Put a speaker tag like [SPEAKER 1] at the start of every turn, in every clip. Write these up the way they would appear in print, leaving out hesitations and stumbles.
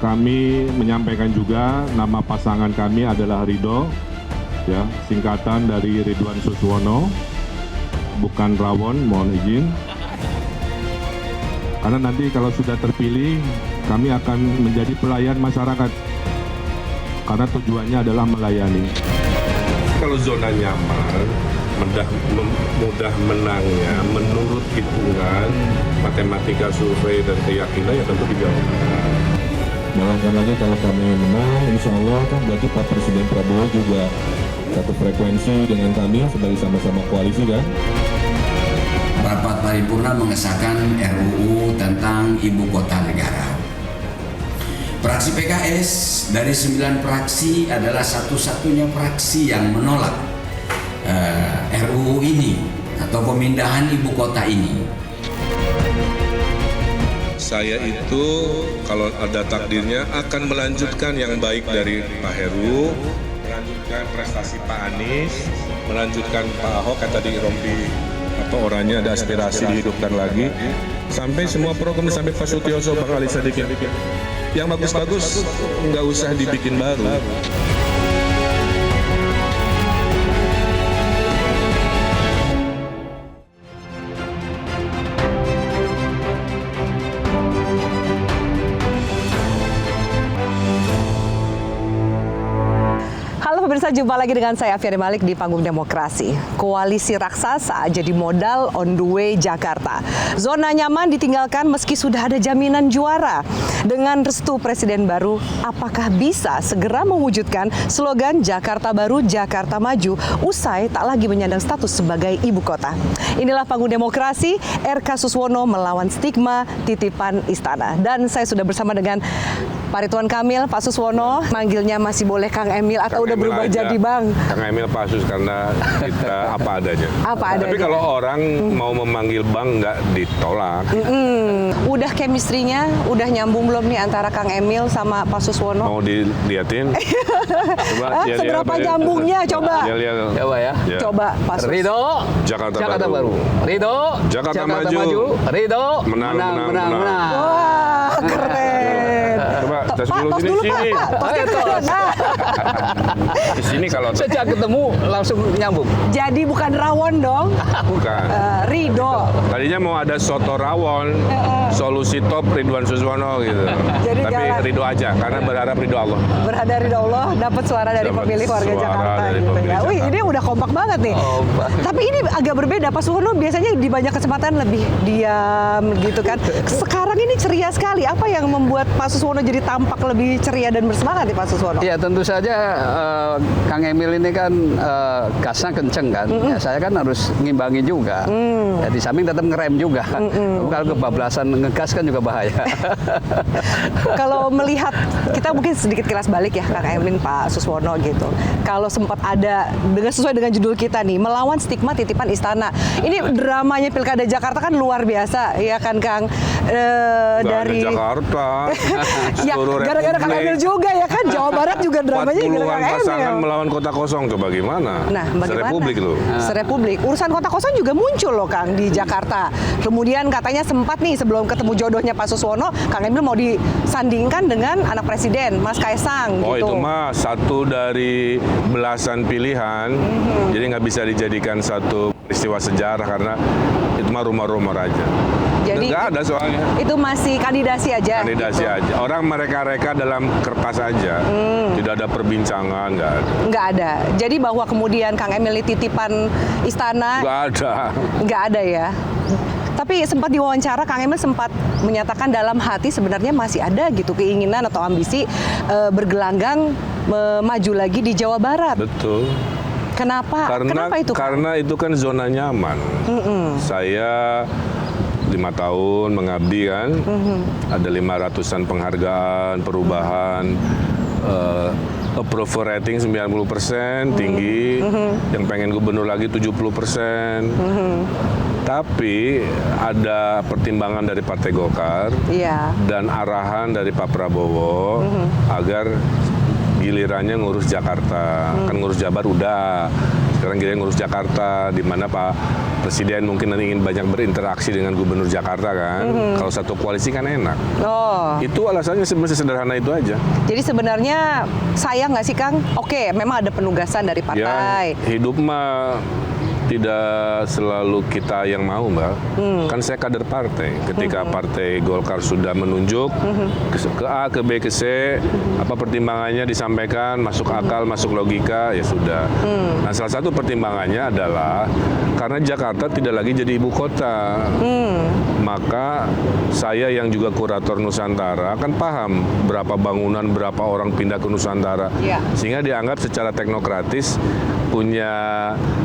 [SPEAKER 1] kami menyampaikan juga nama pasangan kami adalah Ridho, ya, singkatan dari Ridwan Suswono, bukan Rawon, mohon izin. Karena nanti kalau sudah terpilih, kami akan menjadi pelayan masyarakat. Karena tujuannya adalah melayani. Kalau zona nyaman, mudah menangnya menurut hitungan matematika survei dan keyakinan ya tentu di Jawa Barat.
[SPEAKER 2] Bayangkan lagi kalau kami menang, insya Allah kan berarti Pak Presiden Prabowo juga satu frekuensi dengan kami sebagai sama-sama koalisi kan.
[SPEAKER 3] Rapat paripurna mengesahkan RUU tentang Ibu Kota Negara. Fraksi PKS dari 9 fraksi adalah satu-satunya fraksi yang menolak RUU ini atau pemindahan ibu kota ini.
[SPEAKER 1] Saya itu kalau ada takdirnya akan melanjutkan yang baik dari Pak Heru, melanjutkan prestasi Pak Anies, melanjutkan Pak Ahok yang tadi Rompi atau orangnya ada aspirasi dihidupkan lagi, sampai semua program sampai Pak Sutioso, Bang Ali Sadikin. Yang bagus-bagus nggak usah dibikin baru.
[SPEAKER 4] Pemirsa, jumpa lagi dengan saya Afiani Malik di Panggung Demokrasi. Koalisi raksasa jadi modal on the way Jakarta. Zona nyaman ditinggalkan meski sudah ada jaminan juara. Dengan restu Presiden baru, apakah bisa segera mewujudkan slogan Jakarta Baru, Jakarta Maju usai tak lagi menyandang status sebagai ibu kota? Inilah Panggung Demokrasi, RK Suswono melawan stigma titipan istana. Dan saya sudah bersama dengan Pak Ridwan Kamil, Pak Suswono, manggilnya masih boleh Kang Emil atau
[SPEAKER 1] Kang
[SPEAKER 4] udah
[SPEAKER 1] Emil
[SPEAKER 4] berubah
[SPEAKER 1] aja.
[SPEAKER 4] jadi Bang?
[SPEAKER 1] Kang Emil Pak Sus karena kita apa adanya.
[SPEAKER 4] Apa adanya.
[SPEAKER 1] Tapi kalau orang mau memanggil Bang nggak ditolak.
[SPEAKER 4] Udah chemistry-nya, udah nyambung belum nih antara Kang Emil sama Pak Suswono?
[SPEAKER 1] Mau diliatin? Coba lihat
[SPEAKER 4] Seberapa nyambungnya? Coba.
[SPEAKER 1] Lihat.
[SPEAKER 5] Coba ya.
[SPEAKER 1] Ya.
[SPEAKER 4] Coba Pak Sus.
[SPEAKER 5] Ridho,
[SPEAKER 1] Jakarta
[SPEAKER 5] Baru. Ridho,
[SPEAKER 1] Jakarta Maju.
[SPEAKER 5] Ridho,
[SPEAKER 1] Menang.
[SPEAKER 4] Wah, keren.
[SPEAKER 1] Coba tes
[SPEAKER 4] Pak,
[SPEAKER 1] dulu
[SPEAKER 4] tos dulu
[SPEAKER 1] sini.
[SPEAKER 4] Pak. Tosnya ke sana.
[SPEAKER 1] Di sini kalau
[SPEAKER 5] Sejak ketemu langsung nyambung.
[SPEAKER 4] Jadi bukan rawon dong,
[SPEAKER 1] bukan.
[SPEAKER 4] Ridho.
[SPEAKER 1] Tadinya mau ada soto rawon, solusi top Ridwan Suswono gitu.
[SPEAKER 4] Jadi
[SPEAKER 1] Tapi
[SPEAKER 4] jalan.
[SPEAKER 1] Ridho aja, karena berharap ridho Allah.
[SPEAKER 4] Berada ridho Allah, dapat suara dari
[SPEAKER 1] Dapat
[SPEAKER 4] pemilih warga
[SPEAKER 1] suara
[SPEAKER 4] Jakarta
[SPEAKER 1] dari
[SPEAKER 4] gitu
[SPEAKER 1] pemilih
[SPEAKER 4] ya. Wih,
[SPEAKER 1] Jakarta.
[SPEAKER 4] ini udah kompak banget nih. Tapi ini agak berbeda. Pak Suswono biasanya di banyak kesempatan lebih diam gitu kan. Sekarang ini ceria sekali. Apa yang membuat Pak Suswono jadi tampak lebih ceria dan bersemangat nih Pak Suswono?
[SPEAKER 5] Ya tentu saja Kang Emil ini kan gasnya kenceng kan. Ya, saya kan harus ngimbangi juga. Ya, di samping tetap ngerem juga. Kalau kebablasan ngegas kan juga bahaya.
[SPEAKER 4] Kalau melihat, kita mungkin sedikit kilas balik ya Kang Emil, Pak Suswono gitu. Kalau sempat ada, sesuai dengan judul kita nih, melawan stigma titipan istana. Ini dramanya Pilkada Jakarta kan luar biasa, ya kan Kang? Dari
[SPEAKER 1] Jakarta,
[SPEAKER 4] ya,
[SPEAKER 1] seluruh
[SPEAKER 4] gara-gara Kang Emil juga ya kan, Jawa Barat juga dramanya gara-gara
[SPEAKER 1] 40-an
[SPEAKER 4] Kang
[SPEAKER 1] pasangan
[SPEAKER 4] Emil.
[SPEAKER 1] melawan kota kosong, coba gimana?
[SPEAKER 4] Nah, bagaimana?
[SPEAKER 1] Serepublik loh.
[SPEAKER 4] Serepublik. Urusan kota kosong juga muncul loh Kang di Jakarta. Kemudian katanya sempat nih sebelum ketemu jodohnya Pak Suswono, Kang Emil mau disandingkan dengan anak presiden, Mas Kaisang
[SPEAKER 1] Oh
[SPEAKER 4] gitu.
[SPEAKER 1] itu mah satu dari belasan pilihan, jadi nggak bisa dijadikan satu peristiwa sejarah karena itu mah rumor-rumor aja.
[SPEAKER 4] Jadi
[SPEAKER 1] nggak ada soalnya.
[SPEAKER 4] itu masih kandidasi aja.
[SPEAKER 1] Kandidasi
[SPEAKER 4] gitu.
[SPEAKER 1] aja. Orang mereka dalam kertas aja. Tidak ada perbincangan, nggak ada.
[SPEAKER 4] Nggak ada. Jadi bahwa kemudian Kang Emil titipan istana,
[SPEAKER 1] Nggak ada.
[SPEAKER 4] nggak ada ya. Tapi sempat diwawancara, Kang Emil sempat menyatakan dalam hati sebenarnya masih ada gitu keinginan atau ambisi bergelanggang maju lagi di Jawa Barat.
[SPEAKER 1] Betul.
[SPEAKER 4] Kenapa? Kenapa itu? Kang?
[SPEAKER 1] Karena itu kan zona nyaman. Saya 5 tahun mengabdi kan, ada 500-an penghargaan, perubahan, approval rating 90% tinggi, yang pengen gubernur lagi 70%. Tapi ada pertimbangan dari Partai Golkar
[SPEAKER 4] Iya.
[SPEAKER 1] dan arahan dari Pak Prabowo agar gilirannya ngurus Jakarta, kan ngurus Jabar udah. Sekarang kita ngurus Jakarta, di mana Pak Presiden mungkin ingin banyak berinteraksi dengan Gubernur Jakarta kan. Kalau satu koalisi kan enak.
[SPEAKER 4] Oh.
[SPEAKER 1] Itu alasannya sebenarnya sederhana itu aja.
[SPEAKER 4] Jadi sebenarnya sayang nggak sih Kang? Oke, memang ada penugasan dari partai.
[SPEAKER 1] Ya, hidup mah tidak selalu kita yang mau, Mbak. Kan saya kader partai. Ketika Partai Golkar sudah menunjuk ke A, ke B, ke C, apa pertimbangannya disampaikan, masuk akal, masuk logika, ya sudah. Nah, salah satu pertimbangannya adalah karena Jakarta tidak lagi jadi ibu kota. Maka saya yang juga kurator Nusantara kan paham berapa bangunan, berapa orang pindah ke Nusantara.
[SPEAKER 4] Iya.
[SPEAKER 1] Sehingga dianggap secara teknokratis punya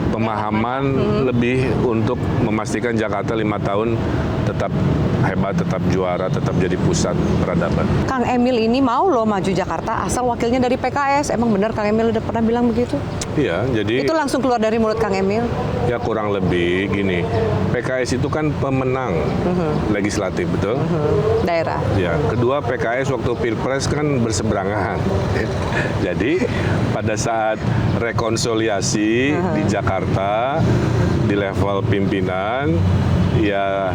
[SPEAKER 1] pemahaman lebih untuk memastikan Jakarta 5 tahun tetap hebat, tetap juara, tetap jadi pusat peradaban.
[SPEAKER 4] Kang Emil ini mau loh maju Jakarta asal wakilnya dari PKS. Emang benar Kang Emil udah pernah bilang begitu?
[SPEAKER 1] Iya, jadi
[SPEAKER 4] Itu langsung keluar dari mulut Kang Emil?
[SPEAKER 1] ya kurang lebih gini, PKS itu kan pemenang legislatif, betul?
[SPEAKER 4] Daerah.
[SPEAKER 1] Ya, kedua PKS waktu Pilpres kan berseberangan. Jadi pada saat rekonsiliasi di Jakarta di level pimpinan ya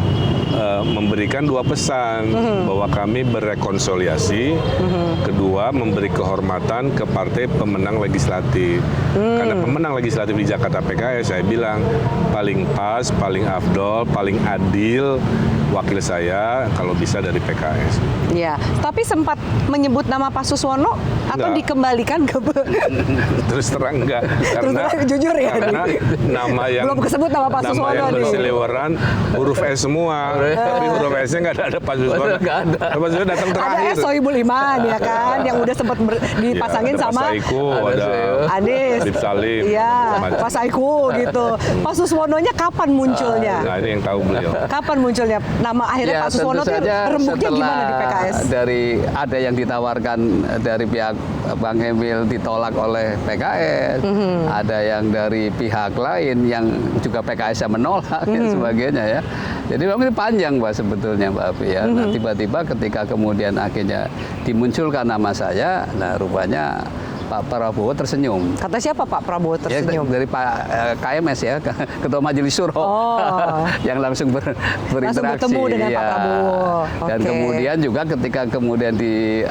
[SPEAKER 1] memberikan dua pesan bahwa kami berrekonsiliasi, kedua memberi kehormatan ke partai pemenang legislatif. Karena pemenang legislatif di Jakarta PKS, saya bilang paling pas, paling afdol, paling adil wakil saya kalau bisa dari PKS.
[SPEAKER 4] Ya, tapi sempat menyebut nama Pak Suswono atau
[SPEAKER 1] Enggak.
[SPEAKER 4] dikembalikan ke
[SPEAKER 1] Terus terang enggak, karena
[SPEAKER 4] terang, jujur ya,
[SPEAKER 1] karena
[SPEAKER 4] nih.
[SPEAKER 1] nama yang
[SPEAKER 4] Belum kesebut nama Pak Suswono
[SPEAKER 1] yang
[SPEAKER 4] nih.
[SPEAKER 1] berseliweran huruf S semua, tapi huruf S-nya nggak ada Pak Suswono.
[SPEAKER 5] Nggak ada.
[SPEAKER 1] Pak Suswono datang
[SPEAKER 4] Ada
[SPEAKER 1] terakhir.
[SPEAKER 4] Sohibul Iman ya kan, yang udah sempat dipasangin
[SPEAKER 1] Ya, ada
[SPEAKER 4] sama
[SPEAKER 1] Pak Saiku, ada
[SPEAKER 4] Anies.
[SPEAKER 1] Adib Salim,
[SPEAKER 4] Iya,
[SPEAKER 1] macam-macam.
[SPEAKER 4] Pak Saiku gitu. Pak Suswononya kapan munculnya?
[SPEAKER 1] Nah, ini yang tahu beliau.
[SPEAKER 4] Kapan munculnya nama akhirnya Pak Suswono tuh rembuknya gimana di PKS?
[SPEAKER 5] Dari ada yang ditawarkan dari pihak Bang Emil ditolak oleh PKS, ada yang dari pihak lain yang juga PKS yang menolak dan sebagainya ya. Jadi memang ini panjang Mbak sebetulnya Mbak Afi ya. Nah, tiba-tiba ketika kemudian akhirnya dimunculkan nama saya, nah rupanya Pak Prabowo tersenyum.
[SPEAKER 4] Kata siapa Pak Prabowo tersenyum?
[SPEAKER 5] Ya, dari Pak KMS ya, Ketua Majelis Syuro,
[SPEAKER 4] Oh.
[SPEAKER 5] yang langsung berinteraksi.
[SPEAKER 4] bertemu dengan Pak Prabowo.
[SPEAKER 5] Dan
[SPEAKER 4] Oke.
[SPEAKER 5] kemudian juga ketika kemudian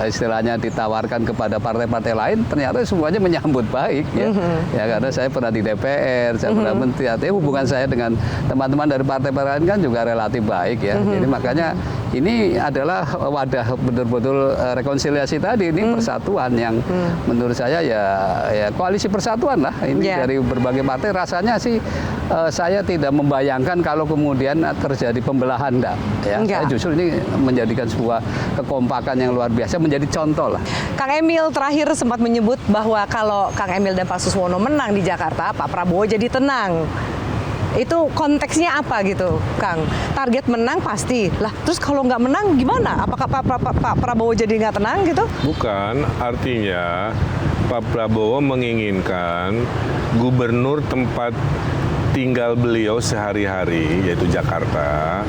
[SPEAKER 5] istilahnya ditawarkan kepada partai-partai lain, ternyata semuanya menyambut baik ya. Ya karena saya pernah di DPR, saya pernah menteri, artinya hubungan saya dengan teman-teman dari partai-partai lain kan juga relatif baik ya. Jadi makanya ini adalah wadah betul-betul rekonsiliasi tadi, ini persatuan yang menurut saya ya koalisi persatuan lah ini dari berbagai partai. Rasanya sih saya tidak membayangkan kalau kemudian terjadi pembelahan enggak ya. Saya justru ini menjadikan sebuah kekompakan yang luar biasa, menjadi contoh lah.
[SPEAKER 4] Kang Emil terakhir sempat menyebut bahwa kalau Kang Emil dan Pak Suswono menang di Jakarta, Pak Prabowo jadi tenang. Itu konteksnya apa gitu, Kang? Target menang pasti. Lah, terus kalau nggak menang gimana? Apakah Pak Prabowo jadi nggak tenang gitu?
[SPEAKER 1] Bukan, artinya Pak Prabowo menginginkan gubernur tempat tinggal beliau sehari-hari, yaitu Jakarta,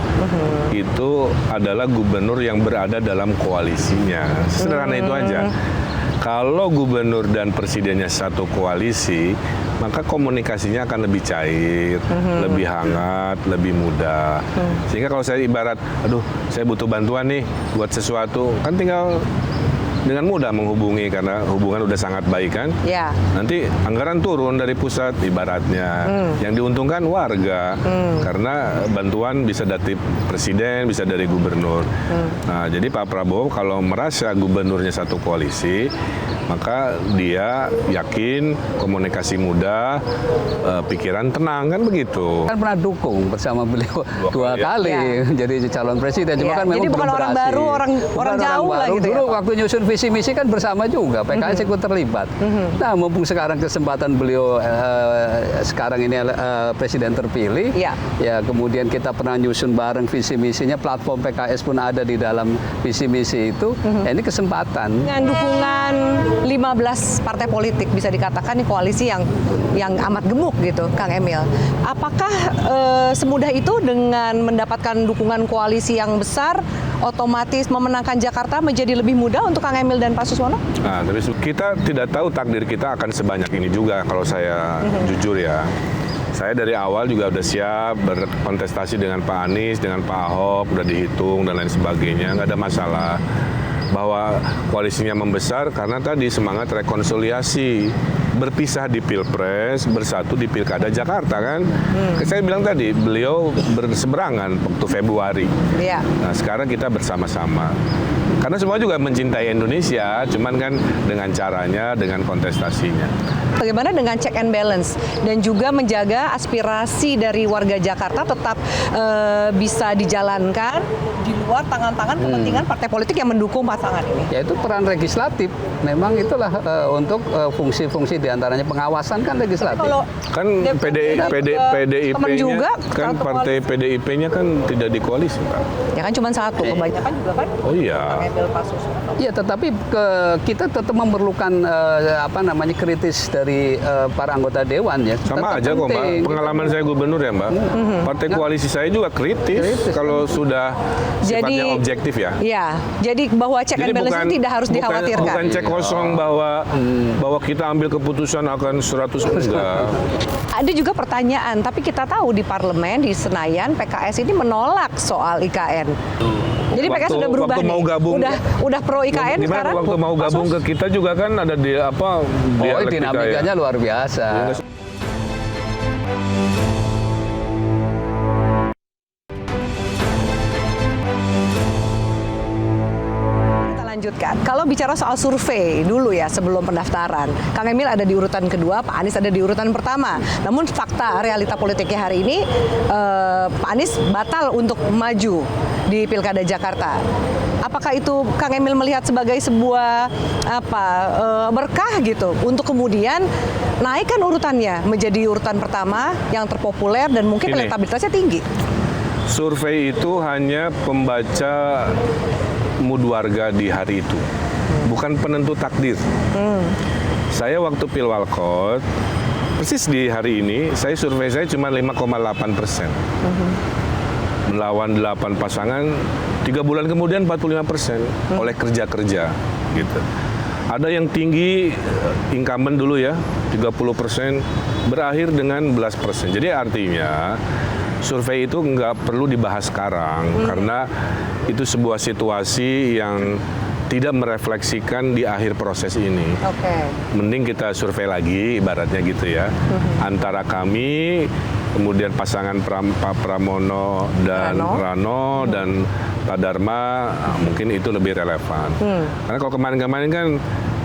[SPEAKER 1] itu adalah gubernur yang berada dalam koalisinya. Sederhana itu aja. Kalau gubernur dan presidennya satu koalisi, maka komunikasinya akan lebih cair, lebih hangat, lebih mudah. Sehingga kalau saya ibarat, aduh saya butuh bantuan nih buat sesuatu, kan tinggal dengan mudah menghubungi karena hubungan udah sangat baik kan.
[SPEAKER 4] Ya.
[SPEAKER 1] Nanti anggaran turun dari pusat ibaratnya. Yang diuntungkan warga karena bantuan bisa dari presiden, bisa dari gubernur. Nah, jadi Pak Prabowo kalau merasa gubernurnya satu koalisi, maka dia yakin komunikasi mudah, pikiran tenang kan begitu.
[SPEAKER 5] Kan pernah dukung bersama beliau dua kali jadi calon presiden. Cuma kan memang
[SPEAKER 4] jadi bukan
[SPEAKER 5] belum
[SPEAKER 4] orang
[SPEAKER 5] berhasil.
[SPEAKER 4] baru, orang jauh lah gitu ya.
[SPEAKER 5] Dulu waktu nyusun visi misi kan bersama juga, PKS ikut terlibat. Nah, mumpung sekarang kesempatan beliau sekarang ini presiden terpilih, ya kemudian kita pernah nyusun bareng visi misinya, platform PKS pun ada di dalam visi misi itu. Ya, ini kesempatan.
[SPEAKER 4] Dengan dukungan 15 partai politik bisa dikatakan ini koalisi yang amat gemuk gitu, Kang Emil. Apakah semudah itu dengan mendapatkan dukungan koalisi yang besar, otomatis memenangkan Jakarta menjadi lebih mudah untuk Kang Emil dan Pak Suswono?
[SPEAKER 1] Nah, tapi kita tidak tahu takdir kita akan sebanyak ini juga kalau saya jujur ya. Saya dari awal juga udah siap berkontestasi dengan Pak Anies, dengan Pak Ahok, udah dihitung dan lain sebagainya, nggak ada masalah. Bahwa koalisinya membesar karena tadi semangat rekonsiliasi, berpisah di Pilpres, bersatu di Pilkada Jakarta kan. Saya bilang tadi, beliau berseberangan waktu Februari.
[SPEAKER 4] Iya.
[SPEAKER 1] Nah sekarang kita bersama-sama. Karena semua juga mencintai Indonesia, cuman kan dengan caranya, dengan kontestasinya.
[SPEAKER 4] Bagaimana dengan check and balance dan juga menjaga aspirasi dari warga Jakarta tetap bisa dijalankan di luar tangan-tangan kepentingan partai politik yang mendukung pasangan ini?
[SPEAKER 5] Yaitu peran legislatif. Memang itulah untuk fungsi-fungsi diantaranya pengawasan kan legislatif.
[SPEAKER 4] Kalau
[SPEAKER 1] Kan PDIP-nya
[SPEAKER 4] juga,
[SPEAKER 1] kan partai PDIP-nya kan tidak di koalisi Pak.
[SPEAKER 4] ya kan cuma satu, kebanyakan juga kan.
[SPEAKER 1] Oh iya.
[SPEAKER 4] Kang Emil, Pak Suswono.
[SPEAKER 5] Iya, tetapi kita tetap memerlukan kritis dari para anggota dewan ya.
[SPEAKER 1] Sama
[SPEAKER 5] Tetap
[SPEAKER 1] aja kok Mbak,
[SPEAKER 5] penting.
[SPEAKER 1] pengalaman saya gubernur ya Mbak. Partai koalisi saya juga kritis kalau sudah sifatnya objektif ya.
[SPEAKER 4] Iya, jadi bahwa check and balance itu tidak harus dikhawatirkan.
[SPEAKER 1] Bukan cek kosong bahwa kita ambil keputusan akan 100 enggak.
[SPEAKER 4] Ada juga pertanyaan, tapi kita tahu di parlemen di Senayan PKS ini menolak soal IKN. Jadi PKS sudah berubah
[SPEAKER 1] waktu mau gabung,
[SPEAKER 4] udah pro IKN
[SPEAKER 1] gimana
[SPEAKER 4] sekarang.
[SPEAKER 1] waktu mau gabung ke kita juga kan ada di
[SPEAKER 5] Dinamikanya luar biasa.
[SPEAKER 4] Lanjutkan. Kalau bicara soal survei dulu ya sebelum pendaftaran, Kang Emil ada di urutan kedua, Pak Anies ada di urutan pertama. Namun fakta realita politiknya hari ini Pak Anies batal untuk maju di Pilkada Jakarta. Apakah itu Kang Emil melihat sebagai sebuah berkah gitu untuk kemudian naikkan urutannya menjadi urutan pertama yang terpopuler dan mungkin elektabilitasnya tinggi?
[SPEAKER 1] Survei itu hanya pembaca mood warga di hari itu, bukan penentu takdir. Saya waktu Pilwalkot, persis di hari ini, survei saya cuma 5,8%. Melawan 8 pasangan, 3 bulan kemudian 45% oleh kerja-kerja gitu. Ada yang tinggi incumbent dulu ya, 30%, berakhir dengan 11%. Jadi artinya survei itu nggak perlu dibahas sekarang karena itu sebuah situasi yang tidak merefleksikan di akhir proses ini. Mending kita survei lagi, ibaratnya gitu ya. Antara kami, kemudian pasangan Pak Pramono dan Rano dan Pak Dharma, mungkin itu lebih relevan. Karena kalau kemarin-kemarin kan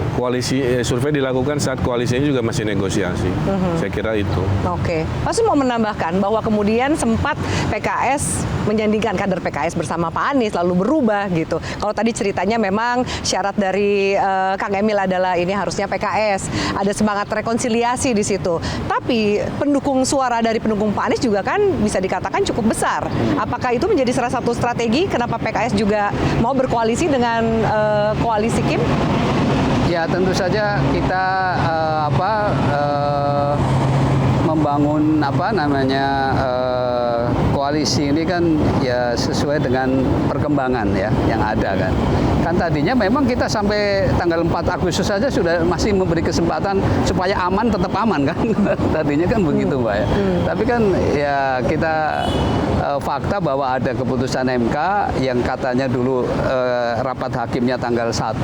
[SPEAKER 1] koalisi survei dilakukan saat koalisinya juga masih negosiasi. Saya kira itu.
[SPEAKER 4] Oke. Pasti mau menambahkan bahwa kemudian sempat PKS menyandingkan kader PKS bersama Pak Anies lalu berubah gitu. Kalau tadi ceritanya memang syarat dari Kang Emil adalah ini harusnya PKS. Ada semangat rekonsiliasi di situ. Tapi pendukung suara dari pendukung Pak Anies juga kan bisa dikatakan cukup besar. Apakah itu menjadi salah satu strategi kenapa PKS juga mau berkoalisi dengan koalisi Kim?
[SPEAKER 5] Ya tentu saja kita membangun koalisi ini kan ya sesuai dengan perkembangan ya yang ada kan. Kan tadinya memang kita sampai tanggal 4 Agustus saja sudah masih memberi kesempatan supaya aman tetap aman kan. Tadinya kan begitu Mbak ya. Tapi kan ya kita fakta bahwa ada keputusan MK yang katanya dulu rapat hakimnya tanggal 1,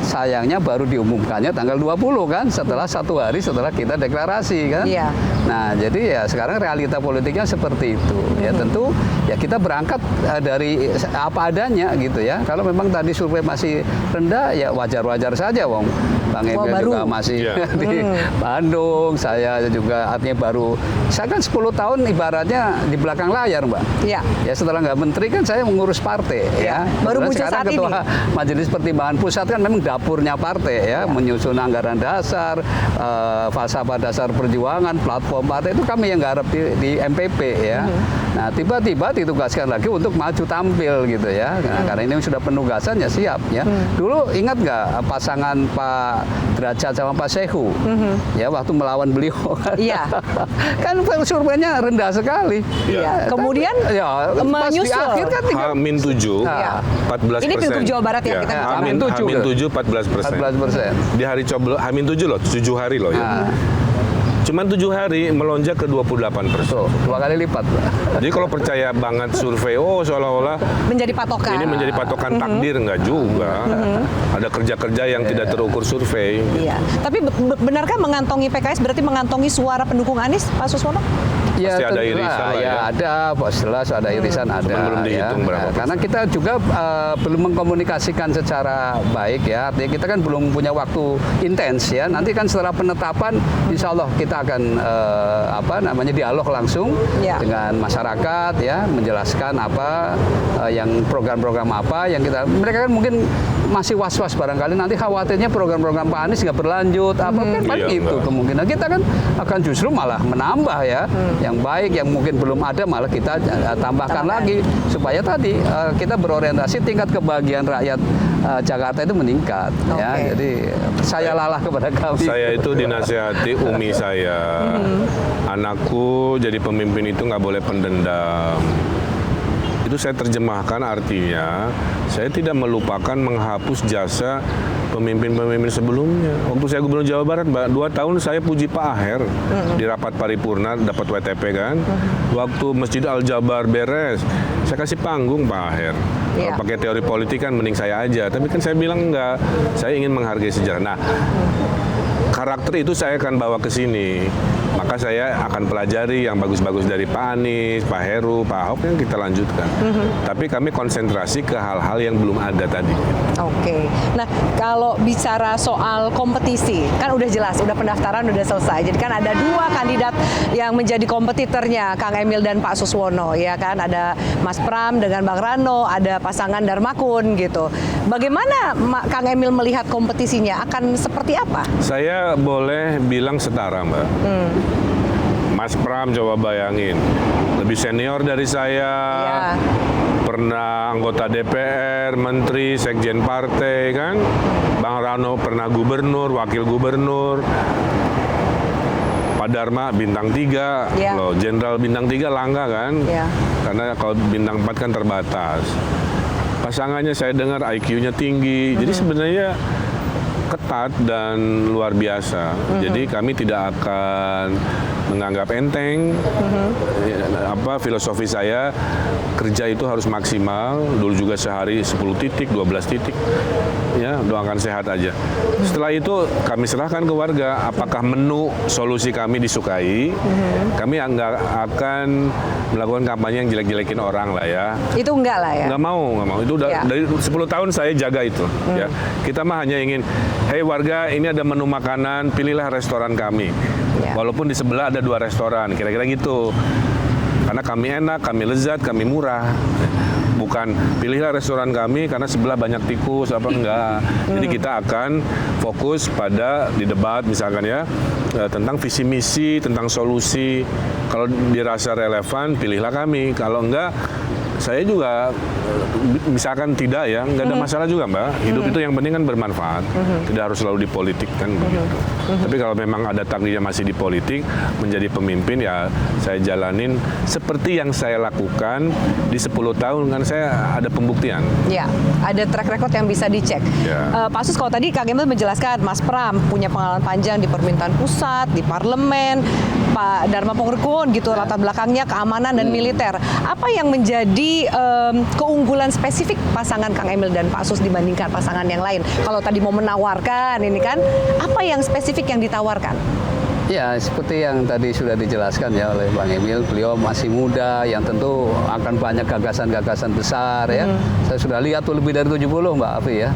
[SPEAKER 5] sayangnya baru diumumkannya tanggal 20 kan, setelah 1 hari setelah kita deklarasi kan.
[SPEAKER 4] Iya.
[SPEAKER 5] Nah jadi ya sekarang realita politiknya seperti itu. Ya tentu ya kita berangkat dari apa adanya gitu ya. Kalau memang tadi survei masih rendah ya wajar-wajar saja Wong. Bang Emil juga masih di Bandung, saya juga artinya baru, saya kan 10 tahun ibaratnya di belakang layar Mbak.
[SPEAKER 4] Iya.
[SPEAKER 5] Ya setelah nggak menteri kan saya mengurus partai ya.
[SPEAKER 4] Baru muncul
[SPEAKER 5] sekarang
[SPEAKER 4] saat
[SPEAKER 5] ketua
[SPEAKER 4] ini.
[SPEAKER 5] Majelis Pertimbangan Pusat kan memang dapurnya partai ya, menyusun anggaran dasar, falsafah dasar perjuangan, platform partai itu kami yang garap di MPP ya. Nah, tiba-tiba ditugaskan lagi untuk maju tampil gitu ya. Nah, karena ini sudah penugasan ya siap ya. Dulu ingat nggak pasangan Pak Derajat sama Pak Sehu? Ya, waktu melawan beliau.
[SPEAKER 4] Iya.
[SPEAKER 5] Kan surveinya rendah sekali.
[SPEAKER 4] Iya. Kemudian
[SPEAKER 5] ya, pas di
[SPEAKER 4] menyusul.
[SPEAKER 5] akhir kan tinggal
[SPEAKER 1] H-7,
[SPEAKER 4] Iya.
[SPEAKER 1] 14%.
[SPEAKER 4] Ini Pilgub Jawa Barat ya, kita
[SPEAKER 1] H-7, 14%.
[SPEAKER 5] 14%.
[SPEAKER 1] Di hari coblos, H-7 loh, 7 hari loh ya. Cuman 7 hari melonjak ke 28%.
[SPEAKER 5] Tuh, 2 kali lipat.
[SPEAKER 1] Jadi kalau percaya banget survei, seolah-olah
[SPEAKER 4] menjadi patokan.
[SPEAKER 1] ini menjadi patokan takdir, enggak juga. Ada kerja-kerja yang tidak terukur survei.
[SPEAKER 4] Iya. Tapi benarkah mengantongi PKS berarti mengantongi suara pendukung Anies, Pak Suswono?
[SPEAKER 5] Ya,
[SPEAKER 1] Pasti ada
[SPEAKER 5] tentulah.
[SPEAKER 1] irisan lah ya.
[SPEAKER 5] Ada, jelas ada irisan ada.
[SPEAKER 1] belum dihitung berapa persen.
[SPEAKER 5] Karena kita juga belum mengkomunikasikan secara baik ya. Artinya kita kan belum punya waktu intens ya. Nanti kan setelah penetapan, insya Allah kita akan dialog langsung dengan masyarakat ya, menjelaskan apa yang program-program apa yang mereka kan mungkin masih was-was barangkali nanti khawatirnya program-program Pak Anies nggak berlanjut apa kan itu
[SPEAKER 1] enggak.
[SPEAKER 5] kemungkinan kita kan akan justru malah menambah ya yang baik yang mungkin belum ada malah kita tambahkan lagi supaya tadi kita berorientasi tingkat kebahagiaan rakyat Jakarta itu meningkat ya. Jadi saya lalah kepada kami.
[SPEAKER 1] Saya itu dinasihati umi saya, anakku jadi pemimpin itu nggak boleh pendendam. Itu saya terjemahkan artinya saya tidak melupakan menghapus jasa pemimpin-pemimpin sebelumnya. Waktu saya Gubernur Jawa Barat, Mbak, 2 tahun saya puji Pak Aher di rapat paripurna dapat WTP kan. Waktu Masjid Al Jabar beres, saya kasih panggung Pak Aher. Kalau pakai teori politik kan mending saya aja. Tapi kan saya bilang enggak, saya ingin menghargai sejarah. Nah, karakter itu saya akan bawa ke sini. Maka saya akan pelajari yang bagus-bagus dari Pak Anies, Pak Heru, Pak Ahok yang kita lanjutkan. Tapi kami konsentrasi ke hal-hal yang belum ada tadi.
[SPEAKER 4] Oke. Nah, kalau bicara soal kompetisi, kan udah jelas, udah pendaftaran udah selesai. Jadi kan ada 2 kandidat yang menjadi kompetitornya, Kang Emil dan Pak Suswono, ya kan? Ada Mas Pram dengan Bang Rano, ada pasangan Darmakun gitu. Bagaimana Kang Emil melihat kompetisinya? Akan seperti apa?
[SPEAKER 1] Saya boleh bilang setara, Mbak. Mas Pram coba bayangin, lebih senior dari saya, pernah anggota DPR, menteri, sekjen partai kan. Bang Rano pernah gubernur, wakil gubernur. Pak Dharma bintang 3, loh, jenderal bintang 3 langka kan. Karena kalau bintang 4 kan terbatas. Pasangannya saya dengar IQ-nya tinggi, jadi sebenarnya ketat dan luar biasa. Jadi kami tidak akan menganggap enteng. Filosofi saya kerja itu harus maksimal. Dulu juga sehari 10 titik, 12 titik. Ya, doakan sehat aja. Setelah itu kami serahkan ke warga. Apakah menu solusi kami disukai? Kami nggak akan melakukan kampanye yang jelek-jelekin orang lah ya.
[SPEAKER 4] Itu enggak lah ya?
[SPEAKER 1] Nggak mau. Itu dari 10 tahun saya jaga itu. Ya. Kita mah hanya ingin, hei warga, ini ada menu makanan, pilihlah restoran kami. Walaupun di sebelah ada 2 restoran, kira-kira gitu. Karena kami enak, kami lezat, kami murah. Bukan pilihlah restoran kami karena sebelah banyak tikus apa enggak. Jadi kita akan fokus pada di debat misalkan ya tentang visi misi, tentang solusi. Kalau dirasa relevan, pilihlah kami. Kalau enggak, saya juga misalkan tidak ya, nggak ada masalah juga Mbak. Hidup itu yang penting kan bermanfaat. Tidak harus selalu di politik kan begitu. Tapi kalau memang ada takdirnya masih di politik, menjadi pemimpin ya saya jalanin seperti yang saya lakukan di 10 tahun kan saya ada pembuktian.
[SPEAKER 4] Ya, ada track record yang bisa dicek. Pak Sus, kalau tadi Kang Emil menjelaskan Mas Pram punya pengalaman panjang di pemerintahan pusat, di parlemen, Pak Dharma Pongrekun gitu latar belakangnya keamanan dan militer. Apa yang menjadi keunggulan spesifik pasangan Kang Emil dan Pak Sus dibandingkan pasangan yang lain? Kalau tadi mau menawarkan ini kan, apa yang spesifik yang ditawarkan?
[SPEAKER 5] Ya, seperti yang tadi sudah dijelaskan ya oleh Bang Emil, beliau masih muda yang tentu akan banyak gagasan-gagasan besar ya. Saya sudah lihat tuh lebih dari 70 Mbak Afi ya.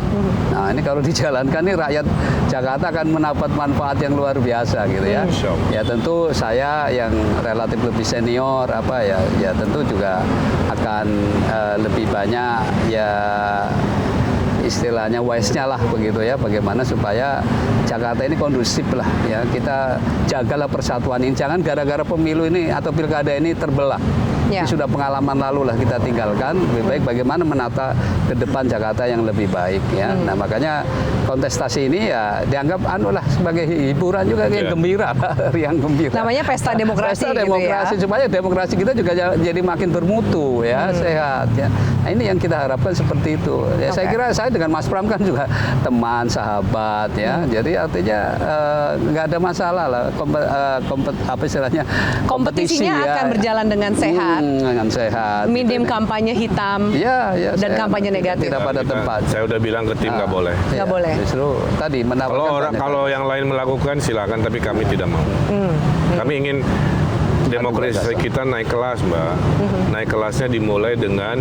[SPEAKER 5] Nah, ini kalau dijalankan nih rakyat Jakarta akan mendapat manfaat yang luar biasa gitu ya. Ya tentu saya yang relatif lebih senior ya tentu juga akan lebih banyak ya istilahnya wise-nya lah begitu ya, bagaimana supaya Jakarta ini kondusif lah ya, kita jagalah persatuan ini, jangan gara-gara pemilu ini atau pilkada ini terbelah
[SPEAKER 4] Ya.
[SPEAKER 5] Sudah pengalaman lalu lah kita tinggalkan. Lebih baik bagaimana menata ke depan Jakarta yang lebih baik ya. Nah makanya kontestasi ini ya dianggap sebagai hiburan juga yang gembira, riang gembira.
[SPEAKER 4] Namanya pesta demokrasi.
[SPEAKER 5] Pesta demokrasi
[SPEAKER 4] gitu ya.
[SPEAKER 5] supaya demokrasi kita juga jadi makin bermutu ya, sehat ya. Nah ini yang kita harapkan seperti itu. Ya, Saya kira saya dengan Mas Pram kan juga teman, sahabat ya. Jadi artinya nggak ada masalah lah.
[SPEAKER 4] Kompetisinya akan berjalan dengan sehat.
[SPEAKER 5] Dengan sehat.
[SPEAKER 4] Minim kampanye hitam dan kampanye negatif.
[SPEAKER 5] Tidak pada tempat.
[SPEAKER 1] Saya udah bilang ke tim nggak boleh.
[SPEAKER 4] Nggak boleh.
[SPEAKER 5] Justru tadi menawarkan.
[SPEAKER 1] Kalau yang lain melakukan silakan, tapi kami tidak mau. Kami ingin demokrasi kita naik kelas, Mbak. Naik kelasnya dimulai dengan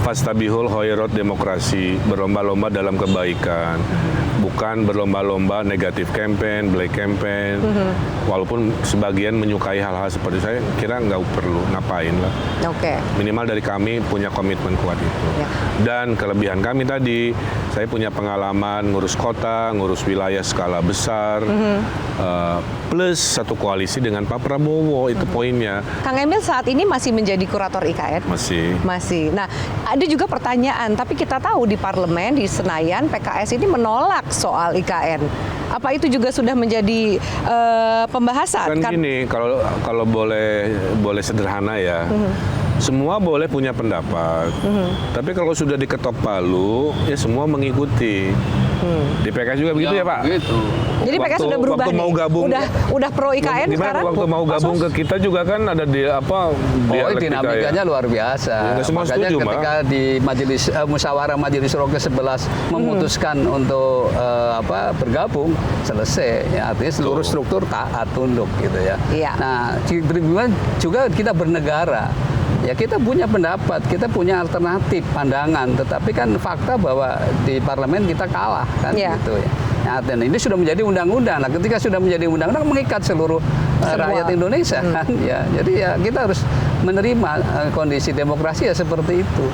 [SPEAKER 1] fastabihul khairat demokrasi, berlomba-lomba dalam kebaikan, bukan berlomba-lomba negatif campaign, black campaign. Walaupun sebagian menyukai hal-hal seperti saya, kira nggak perlu, ngapain lah.
[SPEAKER 4] Oke.
[SPEAKER 1] Minimal dari kami punya komitmen kuat itu.
[SPEAKER 4] Ya.
[SPEAKER 1] Dan kelebihan kami tadi, saya punya pengalaman ngurus kota, ngurus wilayah skala besar, plus satu koalisi dengan Pak Prabowo, itu poinnya.
[SPEAKER 4] Kang Emil saat ini masih menjadi kurator IKN? Masih. Nah, ada juga pertanyaan, tapi kita tahu di parlemen, di Senayan, PKS ini menolak soal IKN. Apa itu juga sudah menjadi pembahasan?
[SPEAKER 1] Kan gini, kalau boleh sederhana ya, semua boleh punya pendapat. Tapi kalau sudah diketok palu, ya semua mengikuti. Di PKS juga begitu ya Pak?
[SPEAKER 5] Gitu.
[SPEAKER 4] Jadi PKS sudah berubah
[SPEAKER 1] waktu
[SPEAKER 4] nih.
[SPEAKER 1] mau gabung,
[SPEAKER 4] udah pro IKN sekarang.
[SPEAKER 1] Waktu mau gabung ke kita juga kan ada
[SPEAKER 5] Dinamikanya luar biasa.
[SPEAKER 1] Ya, semua
[SPEAKER 5] makanya
[SPEAKER 1] setuju,
[SPEAKER 5] ketika di majelis musyawarah Majelis Syuro ke-11 memutuskan untuk bergabung, selesai. Ya, artinya seluruh struktur taat tunduk gitu ya.
[SPEAKER 4] Iya.
[SPEAKER 5] Nah, juga kita bernegara. Ya kita punya pendapat, kita punya alternatif pandangan, tetapi kan fakta bahwa di parlemen kita kalah kan gitu ya. Nah, dan ini sudah menjadi undang-undang. Nah, ketika sudah menjadi undang-undang mengikat seluruh rakyat Indonesia kan ya. Jadi ya kita harus menerima kondisi demokrasi ya seperti itu.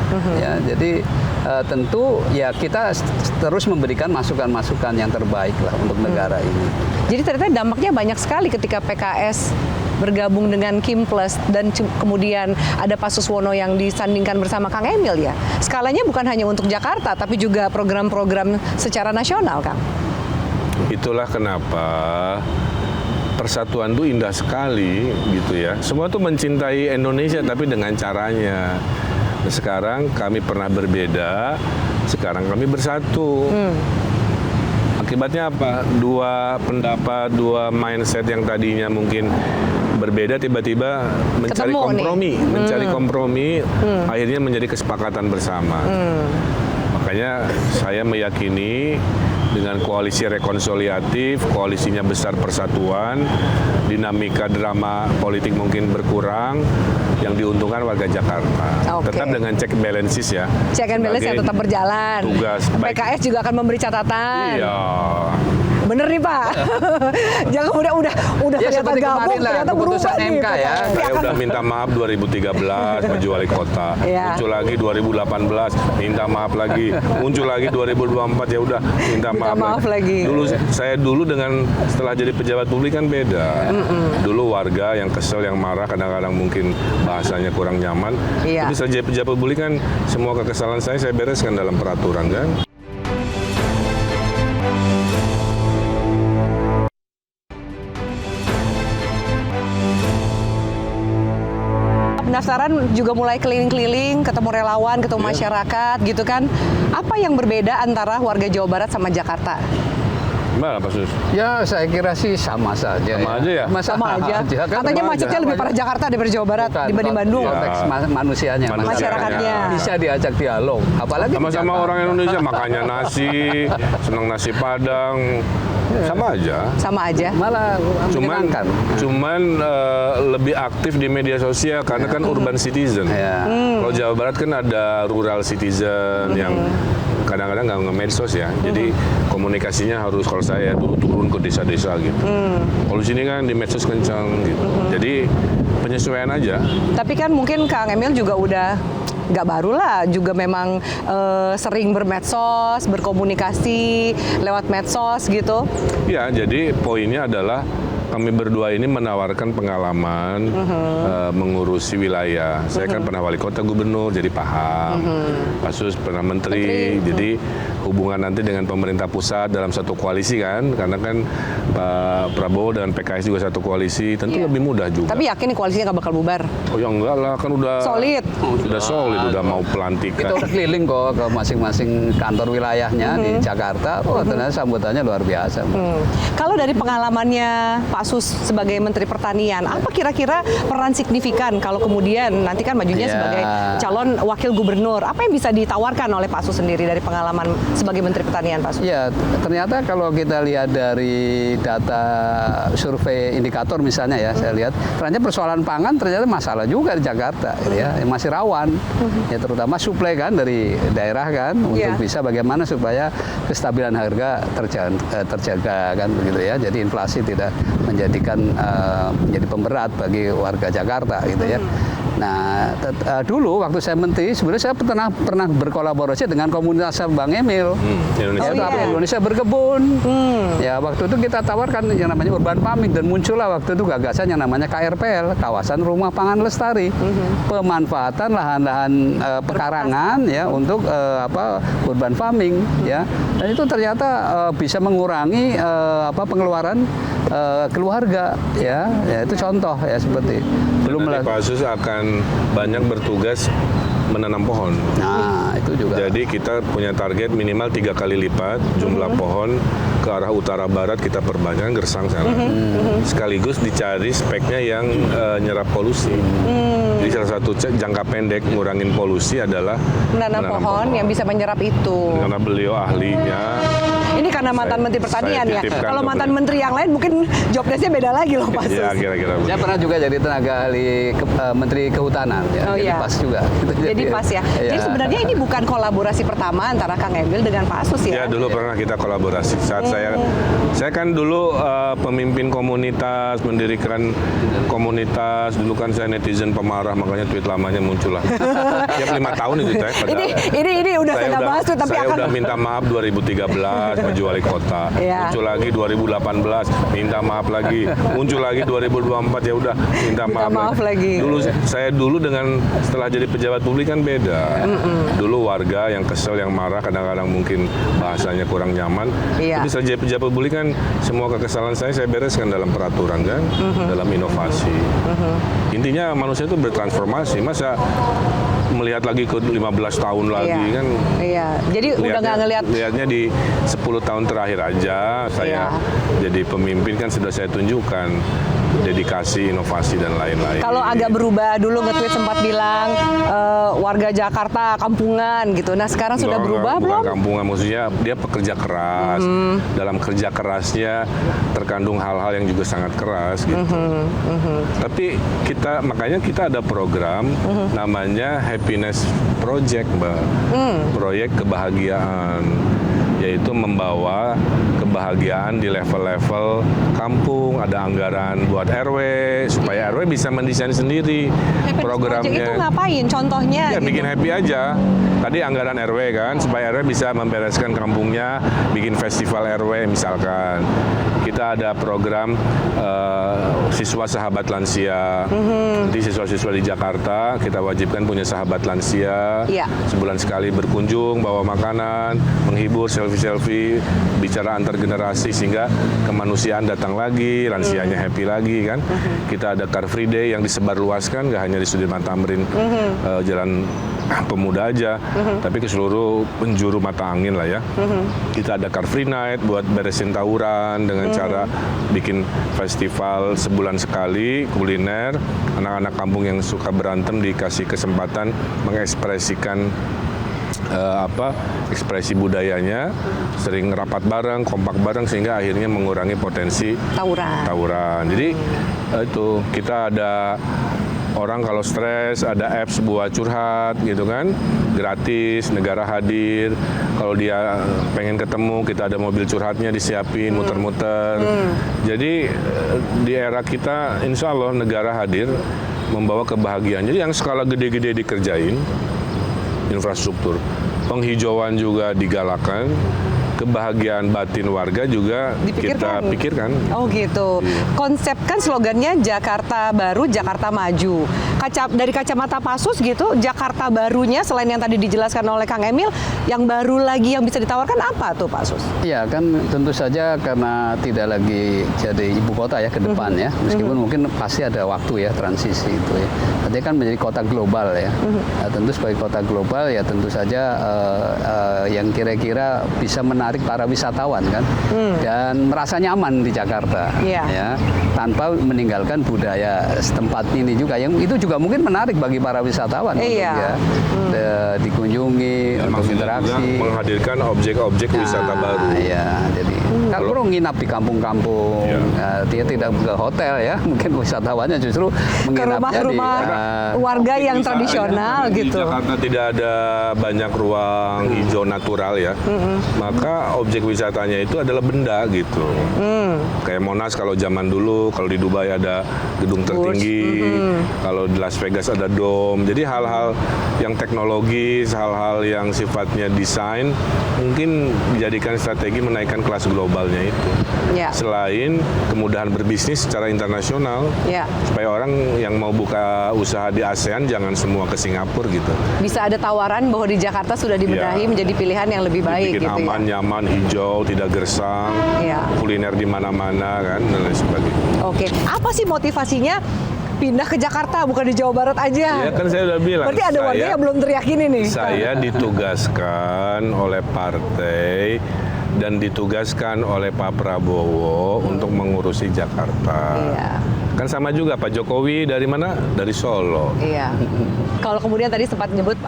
[SPEAKER 5] Ya, jadi tentu ya kita terus memberikan masukan-masukan yang terbaik lah untuk negara ini.
[SPEAKER 4] Jadi ternyata dampaknya banyak sekali ketika PKS bergabung dengan Kim Plus dan kemudian ada Pak Suswono yang disandingkan bersama Kang Emil ya. Skalanya bukan hanya untuk Jakarta tapi juga program-program secara nasional, Kang.
[SPEAKER 1] Itulah kenapa persatuan itu indah sekali gitu ya. Semua tuh mencintai Indonesia tapi dengan caranya. Sekarang kami pernah berbeda, sekarang kami bersatu. Akibatnya apa? Dua pendapat, dua mindset yang tadinya mungkin berbeda tiba-tiba mencari kompromi, akhirnya menjadi kesepakatan bersama. Makanya saya meyakini dengan koalisi rekonsiliatif, koalisinya besar persatuan, dinamika drama politik mungkin berkurang, yang diuntungkan warga Jakarta.
[SPEAKER 4] Oke.
[SPEAKER 1] Tetap dengan check and balances ya.
[SPEAKER 4] Check and balance yang tetap berjalan.
[SPEAKER 1] Tugas
[SPEAKER 4] PKS juga akan memberi catatan.
[SPEAKER 1] Iya.
[SPEAKER 4] Bener nih Pak. Jangan udah
[SPEAKER 5] Ya,
[SPEAKER 4] ternyata
[SPEAKER 5] seperti
[SPEAKER 4] gabung
[SPEAKER 5] kemarin lah,
[SPEAKER 4] ternyata
[SPEAKER 5] keputusan
[SPEAKER 4] berubah nih.
[SPEAKER 5] MK ya.
[SPEAKER 1] Saya udah minta maaf 2013 maju wali kota.
[SPEAKER 4] Iya.
[SPEAKER 1] Muncul lagi 2018 minta maaf lagi. Muncul lagi 2024 ya udah minta maaf lagi. Dulu dengan setelah jadi pejabat publik kan beda. Dulu warga yang kesel, yang marah, kadang-kadang mungkin bahasanya kurang nyaman.
[SPEAKER 4] Iya.
[SPEAKER 1] Tapi setelah jadi pejabat publik kan semua kekesalan saya bereskan dalam peraturan kan.
[SPEAKER 4] Pendaftaran juga mulai keliling-keliling, ketemu relawan, ketemu masyarakat gitu kan. Apa yang berbeda antara warga Jawa Barat sama Jakarta?
[SPEAKER 1] Gimana Pak Sus?
[SPEAKER 5] Ya saya kira sih sama saja.
[SPEAKER 1] Sama aja ya?
[SPEAKER 4] Sama aja.
[SPEAKER 5] Kan
[SPEAKER 4] Katanya
[SPEAKER 5] sama
[SPEAKER 4] macetnya
[SPEAKER 5] aja.
[SPEAKER 4] lebih parah Jakarta daripada Jawa Barat dibanding Bandung.
[SPEAKER 5] Konteks manusianya.
[SPEAKER 4] Masyarakatnya.
[SPEAKER 5] Bisa diajak dialog. Apalagi di
[SPEAKER 1] Sama-sama
[SPEAKER 5] Jakarta.
[SPEAKER 1] orang Indonesia makannya nasi, senang nasi Padang, sama aja.
[SPEAKER 4] Sama aja.
[SPEAKER 5] Malah menyenangkan.
[SPEAKER 1] Cuman lebih aktif di media sosial karena kan urban citizen.
[SPEAKER 5] Ya.
[SPEAKER 1] Kalau Jawa Barat kan ada rural citizen yang kadang-kadang nggak nge-medsos ya. Jadi komunikasinya harus kalau saya dulu turun ke desa-desa gitu. Kalau di sini kan di medsos kencang gitu. Jadi penyesuaian aja.
[SPEAKER 4] Tapi kan mungkin Kang Emil juga udah nggak baru lah, juga memang sering bermedsos, berkomunikasi lewat medsos gitu.
[SPEAKER 1] Ya, jadi poinnya adalah kami berdua ini menawarkan pengalaman mengurusi wilayah. Saya kan pernah wali kota, gubernur, jadi paham. Pak Sus pernah menteri. Jadi hubungan nanti dengan pemerintah pusat dalam satu koalisi kan, karena kan Pak Prabowo dan PKS juga satu koalisi, tentu lebih mudah juga.
[SPEAKER 4] Tapi yakin nih koalisinya nggak bakal bubar?
[SPEAKER 1] Oh ya enggak lah, kan udah
[SPEAKER 4] Solid.
[SPEAKER 1] Udah solid, udah mau
[SPEAKER 5] Kita
[SPEAKER 1] pelantikan.
[SPEAKER 5] udah keliling kok ke masing-masing kantor wilayahnya di Jakarta. Oh, ternyata sambutannya luar biasa.
[SPEAKER 4] Kalau dari pengalamannya Pak Sus sebagai Menteri Pertanian, apa kira-kira peran signifikan kalau kemudian nanti kan majunya
[SPEAKER 5] Ya.
[SPEAKER 4] sebagai calon wakil gubernur? Apa yang bisa ditawarkan oleh Pak Sus sendiri dari pengalaman sebagai Menteri Pertanian, Pak Sus?
[SPEAKER 5] Ya, ternyata kalau kita lihat dari data survei indikator misalnya ya, saya lihat ternyata persoalan pangan ternyata masalah juga di Jakarta, gitu ya, yang masih rawan. Ya, terutama suplai kan dari daerah kan, untuk bisa bagaimana supaya kestabilan harga terjaga kan begitu ya. Jadi inflasi tidak menjadi pemberat bagi warga Jakarta gitu ya. Nah, dulu waktu saya menteri, sebenarnya saya pernah berkolaborasi dengan komunitas Bang Emil.
[SPEAKER 1] Indonesia.
[SPEAKER 5] Indonesia berkebun. Ya, waktu itu kita tawarkan yang namanya urban farming dan muncullah waktu itu gagasan yang namanya KRPL, Kawasan Rumah Pangan Lestari. Pemanfaatan lahan-lahan pekarangan ya untuk urban farming ya. Dan itu ternyata bisa mengurangi pengeluaran keluarga ya. Ya, itu contoh ya seperti belum
[SPEAKER 1] Nanti Pak Sus akan banyak bertugas menanam pohon.
[SPEAKER 5] Nah, itu juga.
[SPEAKER 1] Jadi kita punya target minimal 3 kali lipat jumlah pohon ke arah utara barat kita perbanyak gersang sana. Sekaligus dicari speknya yang nyerap polusi. Jadi salah satu jangka pendek ngurangin polusi adalah
[SPEAKER 4] Menanam pohon yang bisa menyerap itu.
[SPEAKER 1] Karena beliau ahlinya.
[SPEAKER 4] Ini karena mantan Menteri Pertanian ya.
[SPEAKER 1] titipkan
[SPEAKER 4] Kalau
[SPEAKER 1] ke
[SPEAKER 4] mantan
[SPEAKER 1] beliau.
[SPEAKER 4] menteri yang lain mungkin job desk-nya beda lagi loh, Pak Sus.
[SPEAKER 1] Ya kira-kira
[SPEAKER 5] Saya
[SPEAKER 1] begitu.
[SPEAKER 5] pernah juga jadi tenaga ahli Menteri Kehutanan ya.
[SPEAKER 4] Oh,
[SPEAKER 5] jadi
[SPEAKER 4] iya.
[SPEAKER 5] pas juga.
[SPEAKER 4] Jadi pas ya. Jadi sebenarnya ini bukan kolaborasi pertama antara Kang Emil dengan Pak Sus ya.
[SPEAKER 1] Ya dulu pernah kita kolaborasi. Saat saya kan dulu pemimpin komunitas, mendirikan komunitas. Dulu kan saya netizen pemarah, makanya tweet lamanya muncul lah. Tiap 5 tahun itu saya.
[SPEAKER 4] Ini udah saya nggak bahas tuh, tapi
[SPEAKER 1] saya
[SPEAKER 4] akan
[SPEAKER 1] udah minta maaf 2013 maju wali kota.
[SPEAKER 4] Iya.
[SPEAKER 1] Muncul lagi 2018, minta maaf lagi. Muncul lagi 2024, ya udah minta maaf
[SPEAKER 4] lagi.
[SPEAKER 1] Dulu dengan setelah jadi pejabat publik kan beda. Dulu warga yang kesel, yang marah, kadang-kadang mungkin bahasanya kurang nyaman.
[SPEAKER 4] Iya.
[SPEAKER 1] Tapi setelah jadi pejabat publik kan semua kekesalan saya bereskan dalam peraturan kan, dalam inovasi. Intinya manusia itu bertransformasi. Masa melihat lagi ke 15 tahun lagi kan?
[SPEAKER 4] Iya. Jadi udah nggak ngelihat.
[SPEAKER 1] Lihatnya di 10 tahun terakhir aja saya jadi pemimpin kan sudah saya tunjukkan dedikasi, inovasi dan lain-lain.
[SPEAKER 4] Kalau agak berubah, dulu nge-tweet sempat bilang warga Jakarta kampungan gitu. Nah sekarang sudah berubah
[SPEAKER 1] bukan
[SPEAKER 4] belum?
[SPEAKER 1] kampungan, maksudnya dia pekerja keras. Dalam kerja kerasnya terkandung hal-hal yang juga sangat keras gitu. Tapi makanya kita ada program namanya Happiness Project, Mbak. Proyek kebahagiaan, yaitu membawa kebahagiaan di level-level kampung. Ada anggaran buat RW supaya RW bisa mendesain sendiri programnya.
[SPEAKER 4] Project itu ngapain? Contohnya?
[SPEAKER 1] Ya
[SPEAKER 4] gitu.
[SPEAKER 1] bikin happy aja. Tadi anggaran RW kan, supaya RW bisa membereskan kampungnya, bikin festival RW misalkan. Kita ada program siswa sahabat lansia. Nanti siswa-siswa di Jakarta kita wajibkan punya sahabat lansia.
[SPEAKER 4] Iya.
[SPEAKER 1] Sebulan sekali berkunjung, bawa makanan, menghibur, selfie-selfie, bicara antar generasi sehingga kemanusiaan datang lagi, lansianya happy lagi kan. Kita ada Car Free Day yang disebarluaskan, nggak hanya di Sudirman Tamrin, Jalan Pemuda aja, tapi ke seluruh penjuru mata angin lah ya. Kita ada Car Free Night buat beresin tawuran dengan cara bikin festival sebulan sekali kuliner. Anak-anak kampung yang suka berantem dikasih kesempatan mengekspresikan ekspresi budayanya, sering rapat bareng, kompak bareng sehingga akhirnya mengurangi potensi tawuran. Jadi itu kita ada orang kalau stres ada apps buat curhat gitu kan, gratis, negara hadir. Kalau dia pengen ketemu, kita ada mobil curhatnya disiapin, muter-muter. Jadi di era kita insya Allah negara hadir membawa kebahagiaan. Jadi yang skala gede-gede dikerjain, infrastruktur, penghijauan juga digalakan, kebahagiaan batin warga juga kita pikirkan.
[SPEAKER 4] Oh gitu. Konsep kan slogannya Jakarta Baru, Jakarta Maju. Dari kacamata Pasus gitu, Jakarta barunya selain yang tadi dijelaskan oleh Kang Emil, yang baru lagi yang bisa ditawarkan apa tuh Pak Sus?
[SPEAKER 5] Iya kan tentu saja karena tidak lagi jadi ibu kota ya ke depan ya, meskipun mungkin pasti ada waktu ya transisi itu ya. Nanti kan menjadi kota global ya. Nah, tentu sebagai kota global ya tentu saja yang kira-kira bisa menarik para wisatawan kan dan merasa nyaman di Jakarta ya tanpa meninggalkan budaya setempat ini juga yang itu juga mungkin menarik bagi para wisatawan untuk ya dikunjungi untuk interaksi,
[SPEAKER 1] menghadirkan objek-objek wisata baru.
[SPEAKER 5] Ya, jadi kalau nginap di kampung-kampung, dia tidak ke hotel ya, mungkin wisatawannya justru menginapnya di
[SPEAKER 4] warga yang tradisional
[SPEAKER 1] di
[SPEAKER 4] gitu.
[SPEAKER 1] Jakarta tidak ada banyak ruang hijau natural ya, maka objek wisatanya itu adalah benda gitu. Kayak Monas kalau zaman dulu, kalau di Dubai ada gedung tertinggi, kalau di Las Vegas ada dome. Jadi hal-hal yang teknologis, hal-hal yang sifatnya desain mungkin dijadikan strategi menaikkan kelas globalnya itu. Selain kemudahan berbisnis secara internasional, supaya orang yang mau buka usaha di ASEAN jangan semua ke Singapura gitu.
[SPEAKER 4] Bisa ada tawaran bahwa di Jakarta sudah dibenahi menjadi pilihan yang lebih baik
[SPEAKER 1] gitu aman, nyaman, hijau, tidak gersang, kuliner di mana-mana kan dan lain sebagainya.
[SPEAKER 4] Oke, apa sih motivasinya pindah ke Jakarta bukan di Jawa Barat aja?
[SPEAKER 1] Ya kan saya udah bilang.
[SPEAKER 4] Berarti ada warga yang belum teriak ini nih.
[SPEAKER 1] Saya ditugaskan oleh partai dan ditugaskan oleh Pak Prabowo untuk mengurusi Jakarta. Kan sama juga Pak Jokowi dari mana? Dari Solo.
[SPEAKER 4] Iya. Kalau kemudian tadi sempat nyebut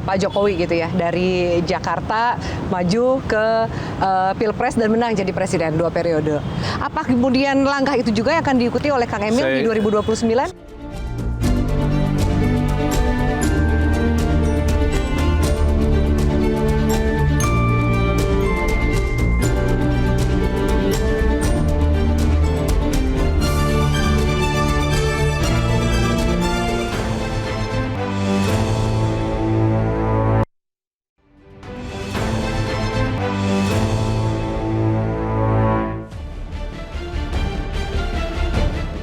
[SPEAKER 4] Pak Jokowi gitu ya, dari Jakarta maju ke Pilpres dan menang jadi presiden 2 periode. Apa kemudian langkah itu juga yang akan diikuti oleh Kang Emil di 2029?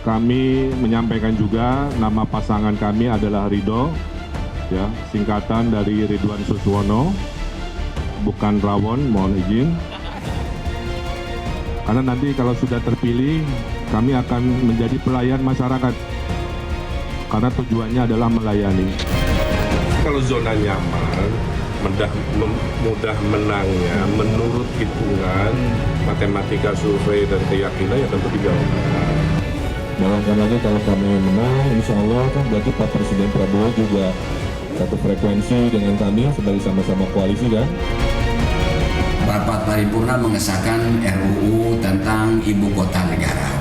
[SPEAKER 2] Kami menyampaikan juga nama pasangan kami adalah Ridho, ya, singkatan dari Ridwan Suswono, bukan Rawon, mohon izin. Karena nanti kalau sudah terpilih, kami akan menjadi pelayan masyarakat. Karena tujuannya adalah melayani.
[SPEAKER 1] Kalau zona nyaman, mudah menangnya menurut hitungan matematika survei dan keyakinan ya tentu 3.
[SPEAKER 2] Bayangkan lagi kalau kami menang, insya Allah kan berarti Pak Presiden Prabowo juga satu frekuensi dengan kami sebagai sama-sama koalisi kan.
[SPEAKER 3] Rapat paripurna mengesahkan RUU tentang Ibu Kota Negara.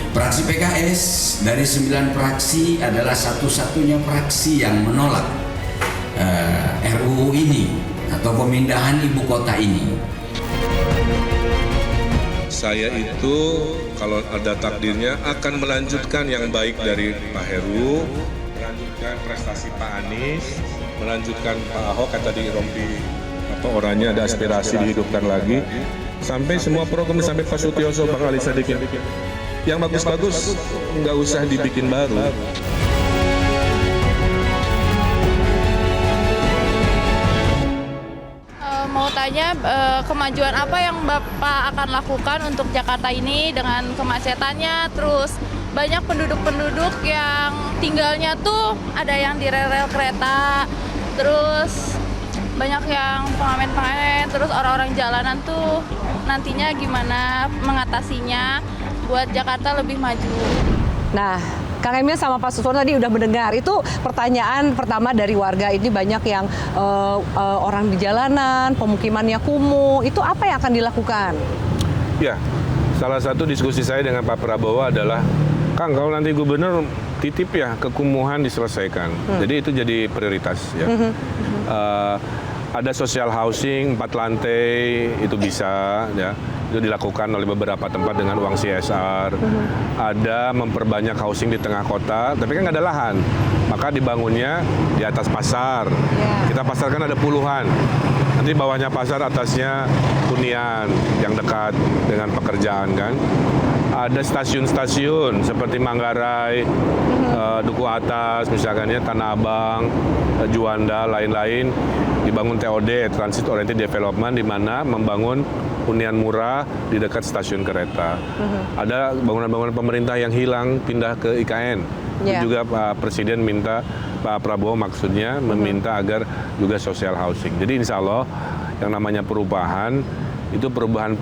[SPEAKER 3] Fraksi PKS dari 9 fraksi adalah satu-satunya fraksi yang menolak RUU ini atau pemindahan ibu kota ini.
[SPEAKER 1] Saya itu kalau ada takdirnya akan melanjutkan yang baik dari Pak Heru, melanjutkan prestasi Pak Anies, melanjutkan Pak Ahok, kan tadi Rompi orangnya ada aspirasi dihidupkan lagi, sampai semua program sampai Pak Sutioso, Bang Ali Sadikin. Yang bagus-bagus nggak usah dibikin baru.
[SPEAKER 6] Mau tanya kemajuan apa yang Bapak akan lakukan untuk Jakarta ini dengan kemacetannya, terus banyak penduduk-penduduk yang tinggalnya tuh ada yang di rel kereta, terus banyak yang pengamen-pengamen, terus orang-orang jalanan tuh nantinya gimana mengatasinya buat Jakarta lebih maju.
[SPEAKER 4] Nah, Kang Emil sama Pak Suswono tadi udah mendengar, itu pertanyaan pertama dari warga ini banyak yang orang di jalanan, pemukimannya kumuh, itu apa yang akan dilakukan?
[SPEAKER 1] Ya, salah satu diskusi saya dengan Pak Prabowo adalah, Kang, kalau nanti gubernur titip ya kekumuhan diselesaikan. Jadi itu jadi prioritas ya. Ada social housing 4 lantai itu bisa ya. Itu dilakukan oleh beberapa tempat dengan uang CSR. Ada memperbanyak housing di tengah kota, tapi kan nggak ada lahan. Maka dibangunnya di atas pasar. Kita pasar kan ada puluhan.
[SPEAKER 2] Nanti bawahnya pasar, atasnya hunian yang dekat dengan pekerjaan kan. Ada stasiun-stasiun seperti Manggarai, Duku Atas, misalkan ya, Tanah Abang, Juanda, lain-lain. Dibangun TOD, Transit Oriented Development, di mana membangun hunian murah di dekat stasiun kereta. Ada bangunan-bangunan pemerintah yang hilang, pindah ke IKN. Itu juga Pak Presiden minta, Pak Prabowo maksudnya meminta agar juga social housing. Jadi insya Allah yang namanya perubahan, itu perubahan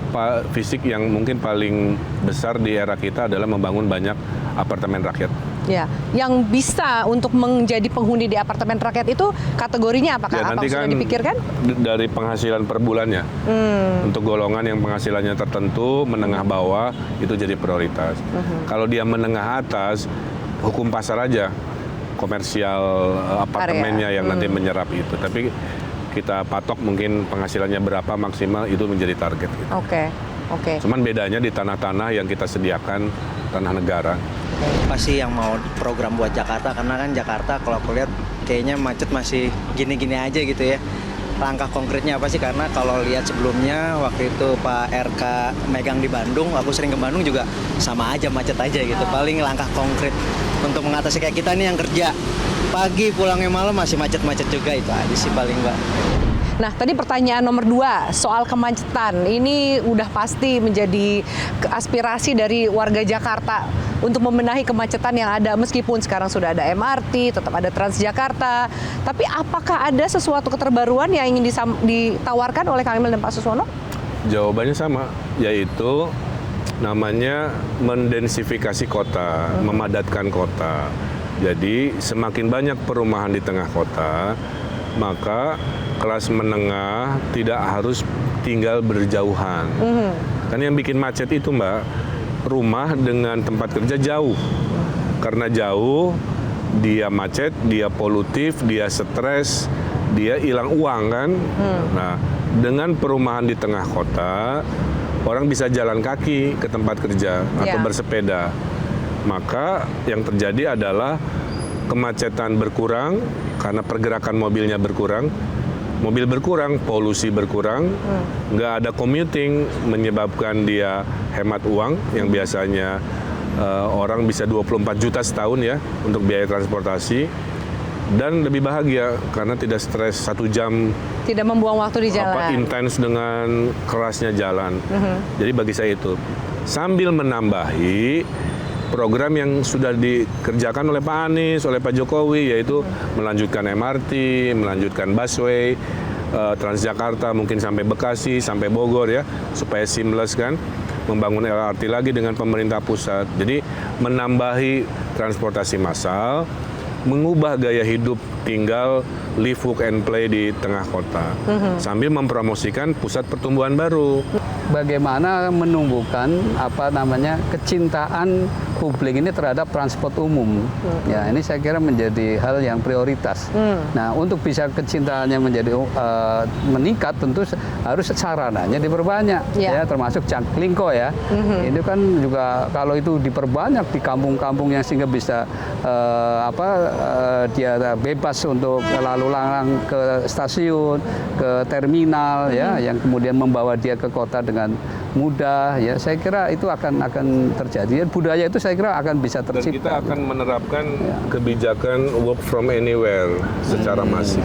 [SPEAKER 2] fisik yang mungkin paling besar di era kita adalah membangun banyak apartemen rakyat.
[SPEAKER 4] Ya, yang bisa untuk menjadi penghuni di apartemen rakyat itu kategorinya apakah?
[SPEAKER 2] Ya, nanti
[SPEAKER 4] sudah
[SPEAKER 2] kan
[SPEAKER 4] dipikirkan?
[SPEAKER 2] Dari penghasilan per bulannya. Untuk golongan yang penghasilannya tertentu, menengah bawah, itu jadi prioritas. Kalau dia menengah atas, hukum pasar aja, komersial apartemennya yang nanti menyerap itu. Tapi kita patok mungkin penghasilannya berapa maksimal, itu menjadi target. Gitu.
[SPEAKER 4] Oke.
[SPEAKER 2] Cuman bedanya di tanah-tanah yang kita sediakan, tanah negara.
[SPEAKER 7] Apa sih yang mau program buat Jakarta? Karena kan Jakarta kalau aku lihat kayaknya macet masih gini-gini aja gitu ya. Langkah konkretnya apa sih? Karena kalau lihat sebelumnya waktu itu Pak RK megang di Bandung, aku sering ke Bandung juga sama aja, macet aja gitu. Paling langkah konkret untuk mengatasi kayak kita nih yang kerja pagi pulangnya malam masih macet-macet juga, itu aja sih paling, Mbak.
[SPEAKER 4] Nah, tadi pertanyaan nomor 2 soal kemacetan. Ini udah pasti menjadi aspirasi dari warga Jakarta untuk membenahi kemacetan yang ada, meskipun sekarang sudah ada MRT, tetap ada Transjakarta. Tapi apakah ada sesuatu keterbaruan yang ingin ditawarkan oleh Kang Emil dan Pak Suswono?
[SPEAKER 2] Jawabannya sama, yaitu namanya mendensifikasi kota, memadatkan kota. Jadi semakin banyak perumahan di tengah kota, maka kelas menengah tidak harus tinggal berjauhan. Kan yang bikin macet itu, Mbak, rumah dengan tempat kerja jauh. Karena jauh, dia macet, dia polutif, dia stres, dia hilang uang kan. Nah, dengan perumahan di tengah kota, orang bisa jalan kaki ke tempat kerja atau bersepeda. Maka yang terjadi adalah kemacetan berkurang karena pergerakan mobilnya berkurang. Mobil berkurang, polusi berkurang, nggak ada commuting menyebabkan dia hemat uang yang biasanya orang bisa 24 juta setahun ya untuk biaya transportasi, dan lebih bahagia karena tidak stres 1 jam.
[SPEAKER 4] Tidak membuang waktu di jalan.
[SPEAKER 2] Intens dengan kerasnya jalan. Jadi bagi saya itu sambil menambahi program yang sudah dikerjakan oleh Pak Anies, oleh Pak Jokowi, yaitu melanjutkan MRT, melanjutkan busway, Transjakarta mungkin sampai Bekasi, sampai Bogor ya, supaya seamless kan, membangun LRT lagi dengan pemerintah pusat. Jadi menambahi transportasi massal, mengubah gaya hidup tinggal, live, work, and play di tengah kota, sambil mempromosikan pusat pertumbuhan baru.
[SPEAKER 5] Bagaimana menumbuhkan kecintaan publik ini terhadap transport umum. Ya, ini saya kira menjadi hal yang prioritas. Nah, untuk bisa kecintaannya menjadi meningkat, tentu harus sarananya diperbanyak, ya, termasuk Jaklingko ya. Ini kan juga kalau itu diperbanyak di kampung-kampung yang sehingga bisa dia bebas untuk lalu lalang ke stasiun, ke terminal, ya, yang kemudian membawa dia ke kota dengan mudah, ya, saya kira itu akan terjadi. Budaya itu saya kira akan bisa tercipta.
[SPEAKER 2] Dan kita akan menerapkan kebijakan work from anywhere secara masif.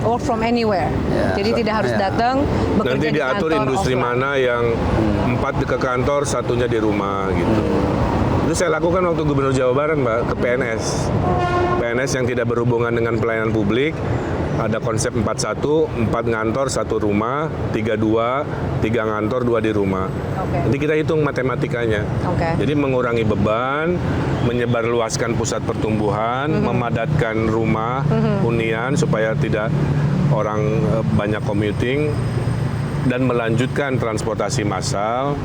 [SPEAKER 4] Work from anywhere. Jadi tidak harus datang bekerja
[SPEAKER 2] nanti
[SPEAKER 4] di kantor.
[SPEAKER 2] Nanti diatur industri mana yang 4 ke kantor, 1-nya di rumah gitu. Itu saya lakukan waktu Gubernur Jawa Barat, Mbak, ke PNS. PNS yang tidak berhubungan dengan pelayanan publik, ada konsep 4-1, 4 ngantor, 1 rumah, 3-2, 3 ngantor, 2 di rumah. Nanti kita hitung matematikanya. Jadi mengurangi beban, menyebarluaskan pusat pertumbuhan, memadatkan rumah, hunian supaya tidak orang banyak commuting, dan melanjutkan transportasi massal.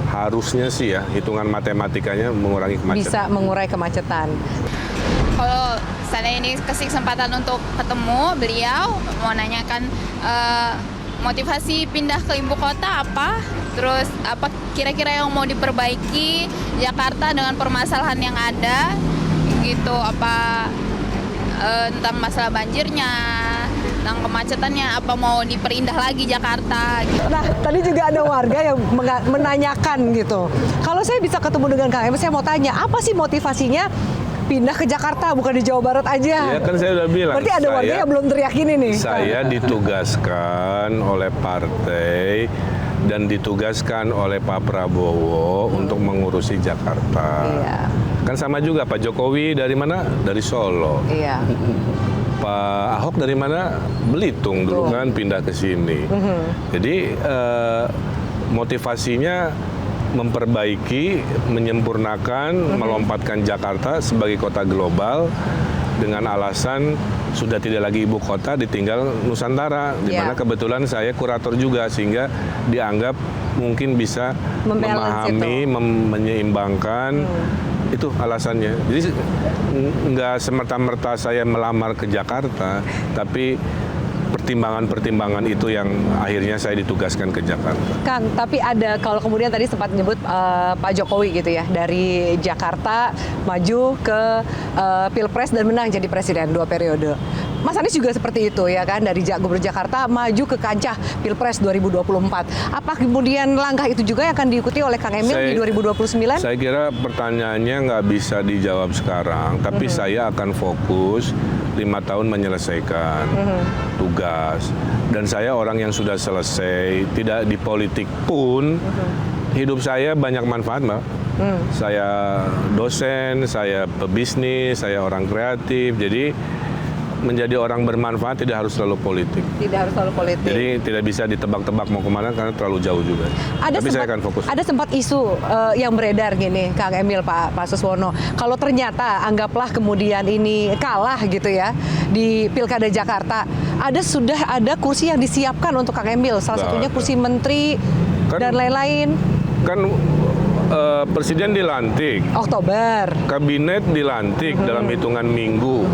[SPEAKER 2] Harusnya sih ya, hitungan matematikanya mengurangi kemacetan.
[SPEAKER 4] Bisa mengurai kemacetan.
[SPEAKER 6] Kalau saya ini kesempatan untuk ketemu beliau, mau nanyakan motivasi pindah ke ibu kota apa, terus apa kira-kira yang mau diperbaiki Jakarta dengan permasalahan yang ada, gitu, apa tentang masalah banjirnya, tentang kemacetannya, apa mau diperindah lagi Jakarta gitu.
[SPEAKER 4] Nah, tadi juga ada warga yang menanyakan gitu. Kalau saya bisa ketemu dengan Kang Emil, saya mau tanya, apa sih motivasinya pindah ke Jakarta, bukan di Jawa Barat aja?
[SPEAKER 2] Ya kan saya udah bilang.
[SPEAKER 4] Berarti ada warga yang belum teriak ini nih.
[SPEAKER 2] Saya ditugaskan oleh partai dan ditugaskan oleh Pak Prabowo untuk mengurusi Jakarta.
[SPEAKER 4] Iya.
[SPEAKER 2] Kan sama juga Pak Jokowi dari mana? Dari Solo.
[SPEAKER 4] Iya.
[SPEAKER 2] Pak Ahok dari mana? Belitung dulu kan, pindah ke sini. Jadi motivasinya memperbaiki, menyempurnakan, melompatkan Jakarta sebagai kota global dengan alasan sudah tidak lagi ibu kota, ditinggal Nusantara, di mana kebetulan saya kurator juga, sehingga dianggap mungkin bisa memahami, menyeimbangkan. Itu alasannya. Jadi nggak semerta-merta saya melamar ke Jakarta, tapi pertimbangan-pertimbangan itu yang akhirnya saya ditugaskan ke Jakarta.
[SPEAKER 4] Kang, tapi ada, kalau kemudian tadi sempat menyebut Pak Jokowi gitu ya, dari Jakarta maju ke Pilpres dan menang jadi presiden 2 periode. Mas Anies juga seperti itu ya kan, dari Gubernur Jakarta maju ke kancah Pilpres 2024. Apa kemudian langkah itu juga yang akan diikuti oleh Kang Emil di 2029?
[SPEAKER 2] Saya kira pertanyaannya nggak bisa dijawab sekarang, tapi saya akan fokus 5 tahun menyelesaikan tugas. Dan saya orang yang sudah selesai, tidak di politik pun, hidup saya banyak manfaat, Mbak. Saya dosen, saya pebisnis, saya orang kreatif, jadi menjadi orang bermanfaat tidak harus selalu politik.
[SPEAKER 4] Tidak harus selalu politik.
[SPEAKER 2] Jadi tidak bisa ditebak-tebak mau kemana karena terlalu jauh juga. Tapi saya akan fokus.
[SPEAKER 4] Ada sempat isu yang beredar gini, Kang Emil, Pak Suswono. Kalau ternyata anggaplah kemudian ini kalah gitu ya di Pilkada Jakarta, sudah ada kursi yang disiapkan untuk Kang Emil. Salah satunya kursi menteri dan lain-lain.
[SPEAKER 2] Kan Presiden dilantik,
[SPEAKER 4] Oktober,
[SPEAKER 2] kabinet dilantik dalam hitungan minggu,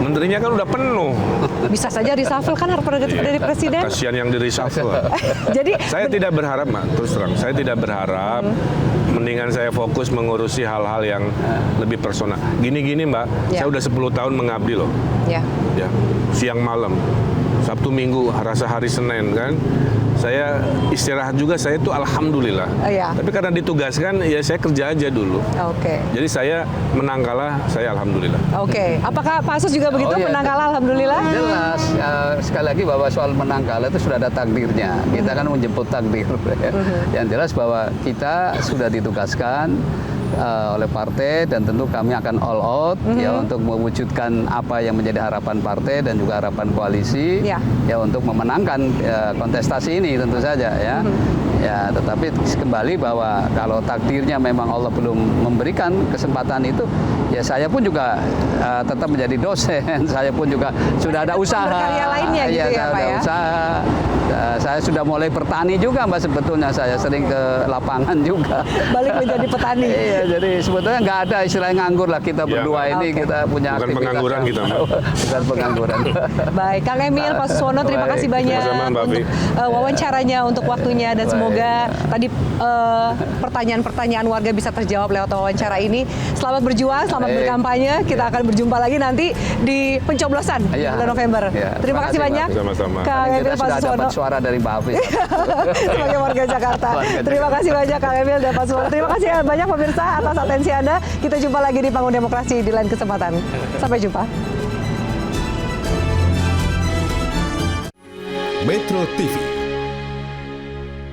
[SPEAKER 2] menterinya kan udah penuh.
[SPEAKER 4] Bisa saja reshuffle kan harus dari presiden.
[SPEAKER 2] Kasihan yang di reshuffle.
[SPEAKER 4] Jadi
[SPEAKER 2] saya tidak berharap, Mbak, terus terang, saya tidak berharap. Mendingan saya fokus mengurusi hal-hal yang lebih personal. Gini-gini, Mbak, saya udah 10 tahun mengabdi loh. Ya, siang malam, Sabtu Minggu, rasa hari Senin kan. Saya istirahat juga, saya itu alhamdulillah. Tapi karena ditugaskan, ya saya kerja aja dulu. Jadi saya menang kalah, saya alhamdulillah.
[SPEAKER 4] Apakah Pak Sus juga begitu, menang kalah alhamdulillah?
[SPEAKER 5] Jelas. Sekali lagi bahwa soal menang kalah itu sudah ada takdirnya. Kita kan menjemput takdir. Yang jelas bahwa kita sudah ditugaskan oleh partai dan tentu kami akan all out ya untuk mewujudkan apa yang menjadi harapan partai dan juga harapan koalisi ya untuk memenangkan kontestasi ini tentu saja ya. Ya, tetapi kembali bahwa kalau takdirnya memang Allah belum memberikan kesempatan itu, ya saya pun juga tetap menjadi dosen, saya pun juga sudah ada usaha.
[SPEAKER 4] Berkarya lainnya gitu ya, Pak ya.
[SPEAKER 5] Usaha. Saya sudah mulai bertani juga, Mbak, sebetulnya saya sering ke lapangan juga.
[SPEAKER 4] Balik menjadi petani.
[SPEAKER 5] Iya, jadi sebetulnya nggak ada istilah nganggur lah kita berdua ini, kita punya
[SPEAKER 2] bukan pengangguran kita, Mbak.
[SPEAKER 5] Bukan pengangguran.
[SPEAKER 4] Baik, Kang Emil, Pak Suswono, terima kasih banyak untuk wawancaranya, untuk waktunya, dan semoga tadi pertanyaan-pertanyaan warga bisa terjawab lewat wawancara ini. Selamat berjuang, selamat berkampanye. Kita akan berjumpa lagi nanti di pencoblosan bulan November. Terima kasih banyak, Kang Emil, Pak Suswono.
[SPEAKER 5] Suara dari Mbak Hafiz
[SPEAKER 4] sebagai warga Jakarta. Terima kasih banyak Kang Emil dan Pak Suswono. Terima kasih banyak pemirsa atas atensi Anda. Kita jumpa lagi di Panggung Demokrasi di lain kesempatan. Sampai jumpa.
[SPEAKER 8] Metro TV